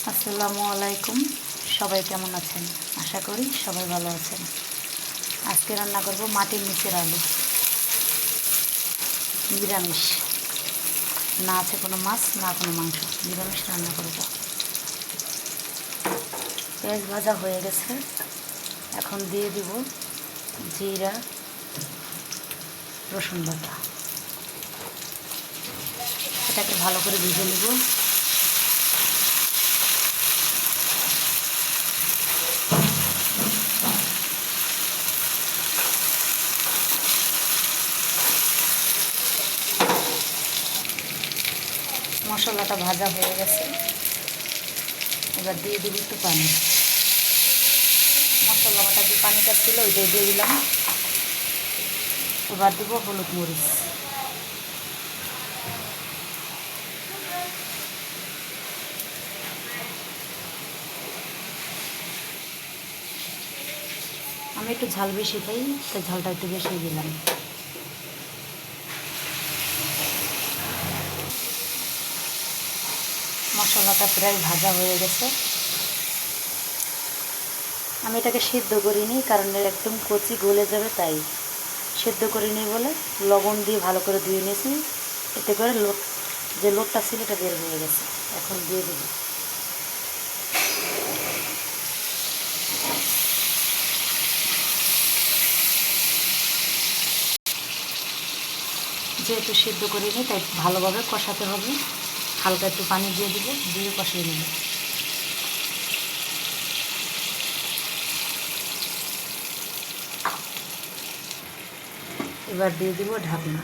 আসসালামু আলাইকুম। সবাই কেমন আছেন? আশা করি সবাই ভালো আছেন। আজকে রান্না করব মাটির নিচের আলু, নিরামিষ। না আছে কোনো মাছ, না কোনো মাংস, নিরামিষ রান্না করব। পেঁয়াজ ভাজা হয়ে গেছে, এখন দিয়ে দিব জিরা, রসুন বাটা। এটাকে ভালো করে ভেজে নিব। মশলাটা ভাজা হয়ে গেছে, এবার দিয়ে দিব একটু পানি। মশলা বাটা যে পানিটা ছিল ওইটাই দিয়ে দিলাম। এবার দিব হলুদ মরিচ, আমি একটু ঝাল বেশি খাই, তাই ঝালটা একটু বেশি দিলাম। মশলাটা প্রায় ভাজা হয়ে গেছে। আমি এটাকে সিদ্ধ করিনি, কারণ একদম কচি গলে যাবে, তাই সিদ্ধ করিনি বলে লবণ দিয়ে ভালো করে ধুয়ে নিয়েছি। এতে করে যে লোটটা ছিল এটা বের হয়ে গেছে। এখন দিয়ে দেব যেহেতু সিদ্ধ করিনি তাই ভালোভাবে কষাতে হবে। হালকা একটু পানি দিয়ে দিব, দিয়ে কষিয়ে নেব। এবার দিয়ে দিব ঢাকনা।